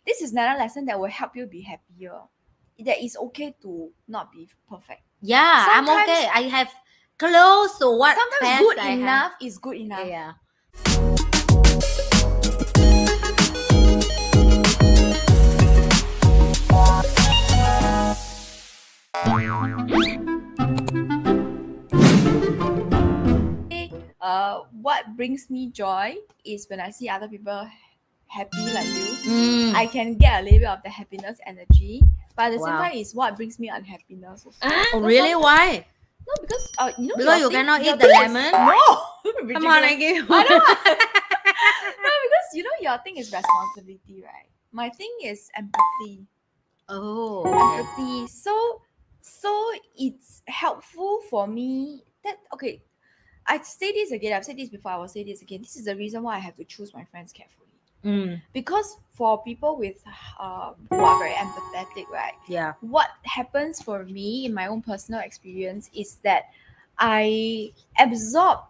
this is another lesson that will help you be happier. That it's okay to not be perfect. Yeah, I'm Sometimes- okay. I have close to what Sometimes best good I enough is good have. enough. Yeah. What brings me joy is when I see other people happy like you. Mm. I can get a little bit of the happiness energy, but at the same Wow. time, it's what brings me unhappiness also. Oh, really? Why? No, because you know, Because your you thing- cannot your eat the thing is- lemon? No, Come on, I ridiculous. give you. I don't want. No, because you know your thing is responsibility, right? My thing is empathy. Oh, okay. Empathy. So it's helpful for me that okay. I say this again. I've said this before. I will say this again. This is the reason why I have to choose my friends carefully. Mm, Because for people with who are very empathetic, right? yeah. What happens for me in my own personal experience is that I absorb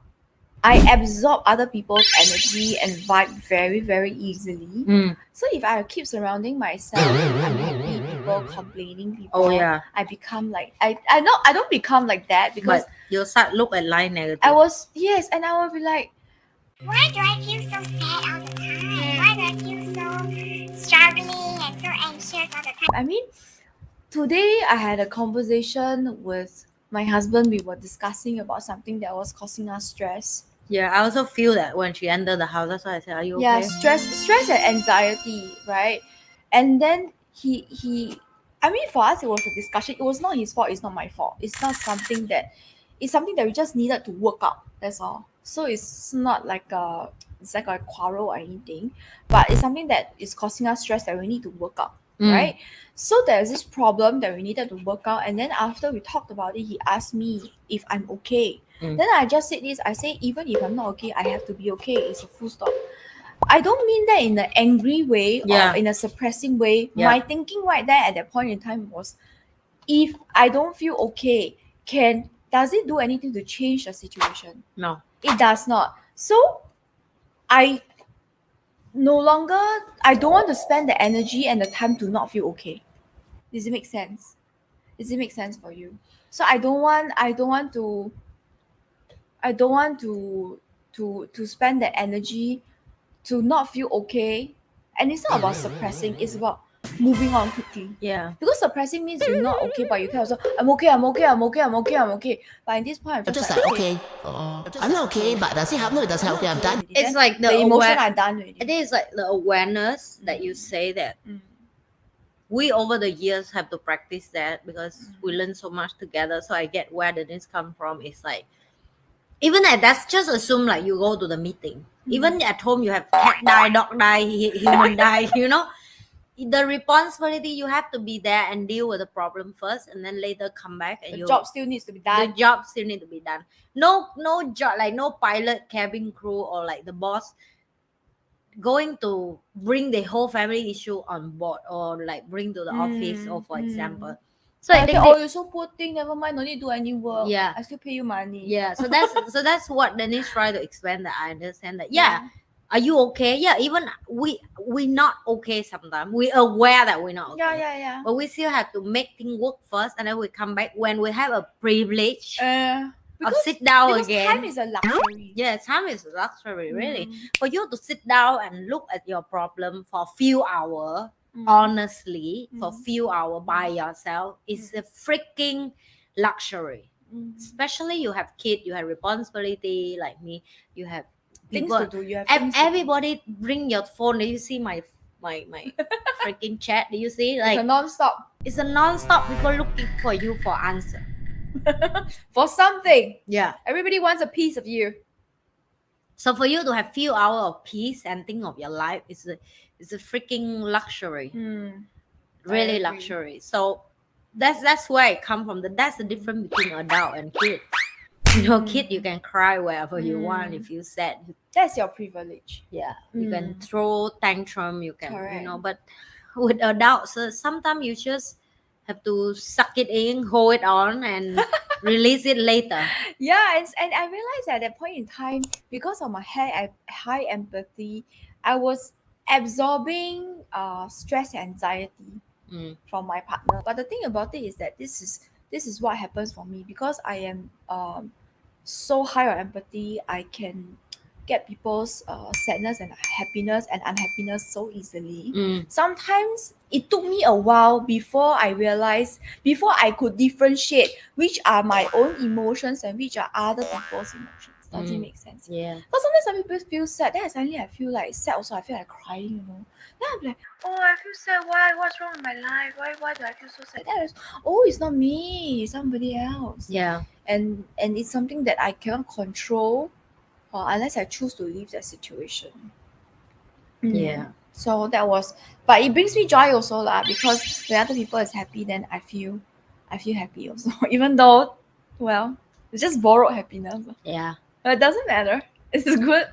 other people's energy and vibe very, very easily. Mm. So if I keep surrounding myself with unhappy people, complaining people, Oh, yeah. I become like I don't become like that because But you start look at life negative. I was yes, and I will be like, why do I feel so sad all the time? Why do I feel so struggling and so anxious all the time? I mean, today I had a conversation with my husband. We were discussing about something that was causing us stress. Yeah, I also feel that when she entered the house. That's why I said, "Are you Yeah, okay?" stress and anxiety, right? And then he I mean, for us it was a discussion. It was not his fault, it's not my fault. It's something that we just needed to work out. That's all. So it's not like a quarrel or anything, but it's something that is causing us stress that we need to work out. Mm. Right? So there's this problem that we needed to work out, and then after we talked about it, he asked me if I'm okay. Mm. Then I just said this. I say even if I'm not okay, I have to be okay. It's a full stop. I don't mean that in an angry way Yeah. or in a suppressing way. Yeah. My thinking right there at that point in time was, if I don't feel okay, does it do anything to change the situation? No. It does not. So I don't want to spend the energy and the time to not feel okay. Does it make sense? Does it make sense for you? So I don't want to spend the energy to not feel okay. And it's not about suppressing, it's about moving on quickly. Yeah. Because suppressing means you're not okay, but you tell yourself, I'm okay. But in this point, I'm I'm just just like, okay, I'm not okay, but does it help? No, it doesn't help. Okay, I'm done. It's like the emotion aware- are done already. I think it's like the awareness that you say that Mm. we over the years have to practice that because we learn so much together. So I get where this come from. It's like even that's just assume like you go to the meeting. Even at home you have cat die, dog die, human die. You know, the responsibility you have to be there and deal with the problem first, and then later come back and The job still needs to be done. the job still need to be done. No job, like no pilot, cabin crew, or like the boss going to bring the whole family issue on board or like bring to the office or for example. So I think you're so poor thing, never mind, no need to do any work. Yeah. I still pay you money. yeah, so that's what Denise try to explain, that I understand that are you okay? Yeah, even we not okay sometimes. We aware that we're not okay. Yeah. But we still have to make things work first, and then we come back when we have a privilege of sit down because again. time is a luxury. Yeah, time is a luxury, really. Mm. For you to sit down and look at your problem for a few hours, Mm. honestly, for a Mm. few hours by yourself, is a freaking luxury. Mm. Especially you have kids, you have responsibility, like me, you have Things people. to do. You have things to do. Everybody bring your phone. Do you see my freaking chat? Do you see? It's Like a non-stop it's a non-stop people looking for you for answer. for something. Yeah. Everybody wants a piece of you. So for you to have few hours of peace and think of your life is a freaking luxury. Really agree. luxury. So that's where it come from. That's the difference between adult and kid. You know, kid you can cry wherever you want. If you sad, That's your privilege. yeah, you can throw tantrum. You can, Correct. you know. But with adults, sometimes you just have to suck it in, hold it on, and release it later. Yeah, and I realized at that point in time, because of my high empathy, I was absorbing stress and anxiety Mm. from my partner. But the thing about it is that this is what happens for me because I am so high on empathy. I can get people's sadness and happiness and unhappiness so easily. Mm. Sometimes it took me a while before I could differentiate which are my own emotions and which are other people's emotions. Does it make sense? Yeah. Because sometimes some people feel sad, then suddenly I feel like sad also. I feel like crying, you know. Then I'm like, oh, I feel sad. Why? What's wrong with my life? Why do I feel so sad? Then it's not me, it's somebody else. Yeah. And it's something that I cannot control unless I choose to leave that situation. Yeah. So that was, but it brings me joy also lah, because when other people is happy, then I feel happy also. Even though, well, it's just borrowed happiness. Yeah. But it doesn't matter. It's good.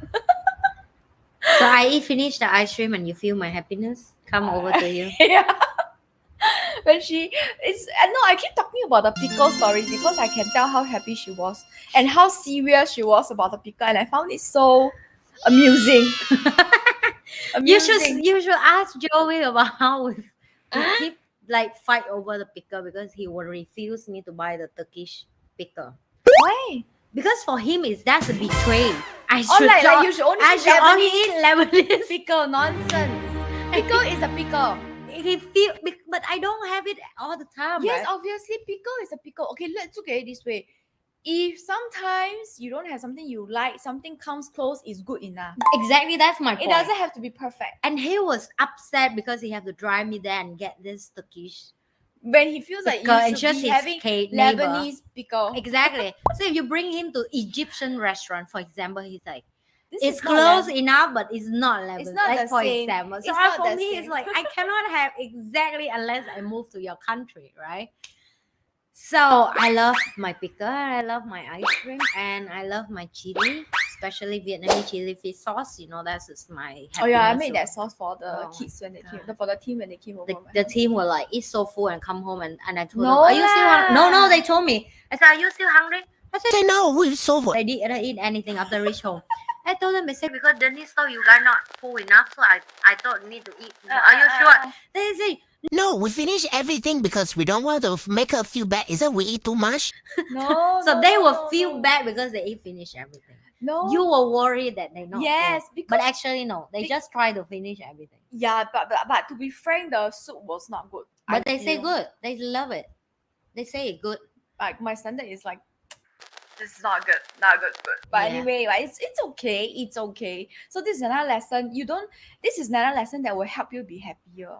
So I finish the ice cream and you feel my happiness come over to you. Yeah. When I keep talking about the pickle story because I can tell how happy she was and how serious she was about the pickle, and I found it so amusing. You should ask Joey about how we keep like fight over the pickle because he will refuse me to buy the Turkish pickle. Why? Because for him that's a betray. I Oh, should like you should only I eat should only Lebanese eat Lebanese. pickle. Nonsense. Pickle is a pickle. He feel, but I don't have it all the time. Yes, right? obviously pickle is a pickle. Okay, let's look at it this way. If sometimes you don't have something you like, something comes close is good enough. Exactly, that's my point. It doesn't have to be perfect. And he was upset because he had to drive me there and get this Turkish When he feels like pickle you and should just be his having neighbor. Lebanese pickle. Exactly. So if you bring him to Egyptian restaurant, for example, he's like, This it's is not close Leb- enough, but it's not Lebanese. It's not like the for same. example. So It's not for the me, same. it's like I cannot have exactly unless I move to your country, right? So I love my pickle, I love my ice cream, and I love my chili, especially Vietnamese chili fish sauce. You know, that's just my happiness. Oh yeah, I made that sauce for the Oh kids when they came, God. for the team when they came over. The team were like, eat so full and come home, and I told No them, are you still hungry? lah. No, they told me. I said, are you still hungry? I said, Say no, we're so full. I didn't eat anything after I reach home. I told them, I said, because Denise thought you guys not full enough, so I thought you need to eat. Are you sure? They say, No, we finish everything because we don't want to make her feel bad. Is that we eat too much? No. so no, they no, will no, feel no. bad because they eat finish everything. No. You were worried that they not Yes, full. because But actually no, they just try to finish everything. yeah, but to be frank, the soup was not good. But I they say feel. good. They love it. They say it good. Like my standard is like, this is not good, not good. But Yeah. anyway, like it's okay, it's okay. So this is another lesson. This is another lesson that will help you be happier.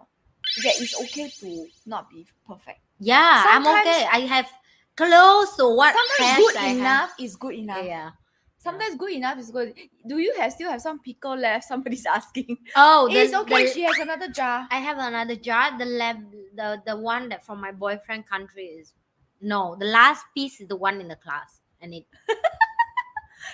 That it's okay to not be perfect. Yeah, I'm Sometimes- okay. I have close to what Sometimes best good I have. enough is good enough. Yeah. Sometimes good enough is good. Do you still have some pickle left? Somebody's asking. Oh, It's okay. She has another jar. I have another jar. The one that from my boyfriend country is no. The last piece is the one in the class, and it.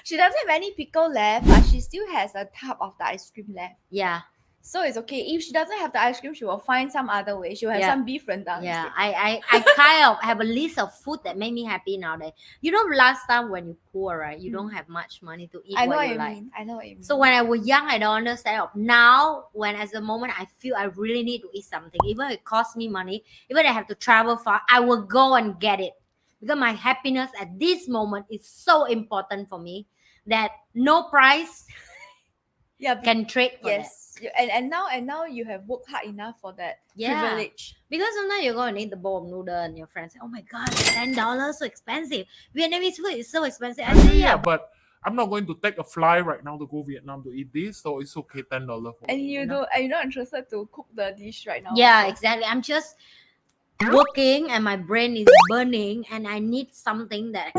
She doesn't have any pickle left, but she still has a tub of the ice cream left. Yeah, So it's okay. If she doesn't have the ice cream, she will find some other way. She will have Yeah. some beef rendang. yeah. instead. I kind of have a list of food that made me happy nowadays. You know, last time when you poor, right? You don't have much money to eat I know what what you you like. mean. I know what you mean. So when I was young, I don't understand. Now, when as the moment I feel I really need to eat something, even if it costs me money, even if I have to travel far, I will go and get it. Because my happiness at this moment is so important for me that no price yeah, can trade for that. yes. And now you have worked hard enough for that Yeah. privilege. Because sometimes you go and eat the bowl of noodle and your friends say, oh my God, $10 so expensive. Vietnamese food is so expensive. I say, Yeah, yeah, but I'm not going to take a fly right now to go Vietnam to eat this, so it's okay, $10 for And me, you're not interested to cook the dish right now. yeah, also. exactly. I'm just working and my brain is burning and I need something that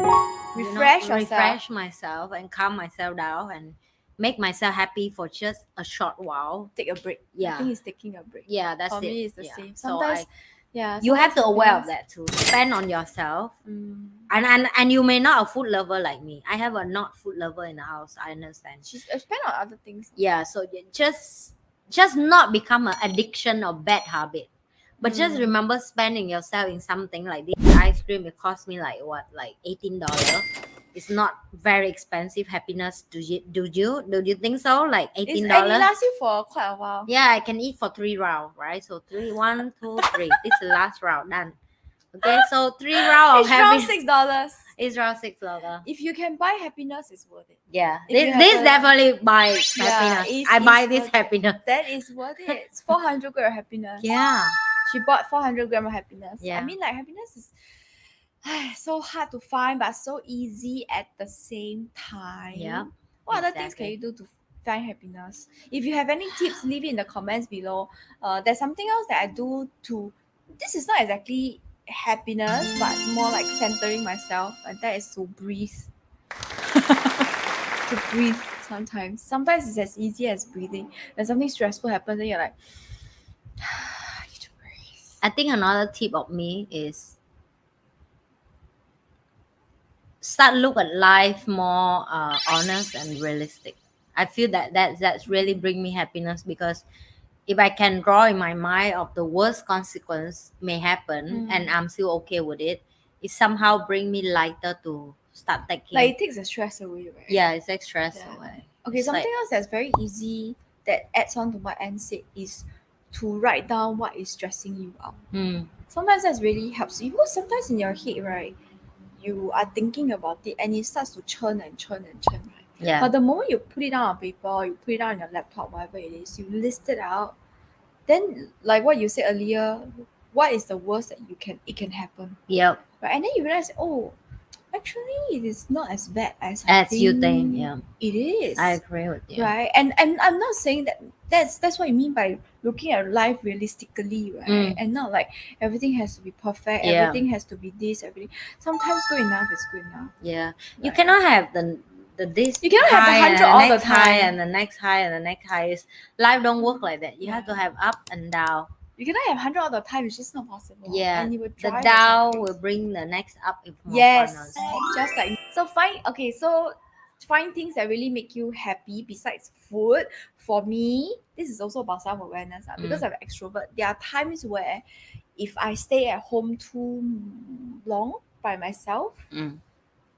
Refresh yourself. refresh myself and calm myself down and make myself happy for just a short while. Take a break. I Yeah. think it's taking a break. Yeah, that's For it. me, it's the Yeah. same. So Sometimes, you have to sometimes aware of happiness- that too. Spend on yourself. Mm. And you may not a food lover like me. I have a not food lover in the house. I understand. She's spend on other things. Yeah, so you just not become an addiction or bad habit. But just Mm. remember spending yourself in something like this ice cream. It cost me like what, like $18. it's not very expensive happiness. Do you think so? Like And $18? it lasts you for quite a while. Yeah, I can eat for 3 rounds, right? So 3, 1, 2, 3. This is the last round done. Okay, so 3 rounds of Each round happiness. $6. It's around $6. If you can buy happiness, it's worth it. Yeah, If you this have a- definitely buy Yeah, happiness. it's- I buy it's this worth it. happiness. That is worth it. It's 400 grams of happiness. Yeah, She bought 400 grams of happiness. Yeah. I mean, like, happiness is so hard to find, but so easy at the same time. Yeah, What other things can exactly. you do to find happiness? If you have any tips, leave it in the comments below. There's something else that I do to. This is not exactly happiness, but more like centering myself, and that is to breathe. To breathe sometimes. Sometimes it's as easy as breathing. When something stressful happens, and you're like, I need to breathe. I think another tip of me is start look at life more honest and realistic. I feel that's really bring me happiness, because if I can draw in my mind of the worst consequence may happen and I'm still okay with it, it somehow bring me lighter to start taking. Like, it takes the stress away, right? Yeah, it's like stress Yeah. away. Okay, It's something like- else that's very easy that adds on to what Anne said is to write down what is stressing you out. Sometimes that really helps you, because sometimes in your head, right, you are thinking about it and it starts to churn and churn and churn, right? Yeah. But the moment you put it down on paper, you put it down on your laptop, whatever it is, you list it out, then like what you said earlier, what is the worst that it can happen, Yep. right? And then you realize, oh, actually it is not as bad as As you think, yeah. it is. I agree with you. Right, and I'm not saying that that's what you mean by looking at life realistically, right? And not like everything has to be perfect, Yeah. everything has to be this, everything. Sometimes good enough is good enough. Yeah. You Right. cannot have the this You cannot have the high and 100 all the next high time. and the next high and the next high. Life don't work like that. You have to Yeah. have up and down. You cannot have 100 all the time. It's just not possible. Yeah. and you would The drive down yourself will bring the next up if more Yes, funnels. just like so. Find things that really make you happy besides food. For me, this is also about self-awareness because I'm an extrovert. There are times where if I stay at home too long by myself,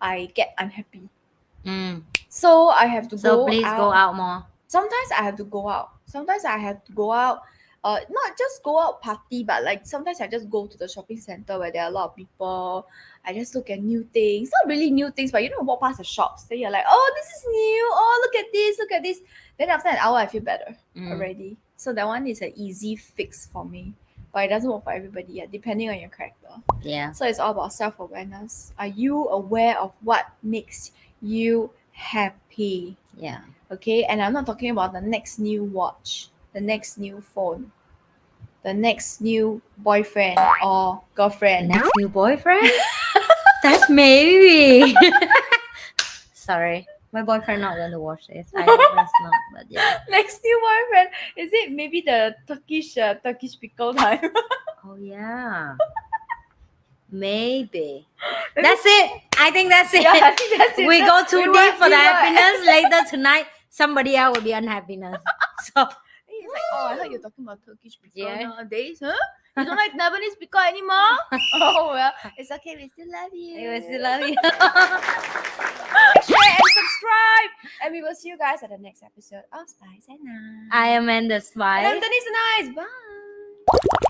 I get unhappy. So I have to So go please out. go out more. Sometimes I have to go out. Sometimes I have to go out. Not just go out party, but like sometimes I just go to the shopping center where there are a lot of people. I just look at new things. Not really new things, but you know, walk past the shops. Then you're like, oh, this is new. Oh, look at this. Look at this. Then after an hour, I feel better already. So that one is an easy fix for me. But it doesn't work for everybody yet, depending on your character. Yeah. So it's all about self-awareness. Are you aware of what makes you happy? Yeah. Okay, and I'm not talking about the next new watch, the next new phone, the next new boyfriend or girlfriend. Next new boyfriend? That's maybe. Sorry. My boyfriend not going to watch this. I hope it's not, but yeah. Next new boyfriend. Is it maybe the Turkish pickle time? Oh yeah. Maybe. That's it. I think that's it. Yeah, I think that's it. We go too We deep went- for we the went. happiness. Later tonight, somebody else will be unhappiness. So He's like, oh, I thought you were talking about Turkish pickle Yeah. nowadays, huh? You don't like Lebanese pickle anymore? Oh well, it's okay. We still love you. we will still love you. Share and subscribe, and we will see you guys at the next episode of Spice and Nice. I am Amanda And Spice. I'm Denise and Nice. Bye.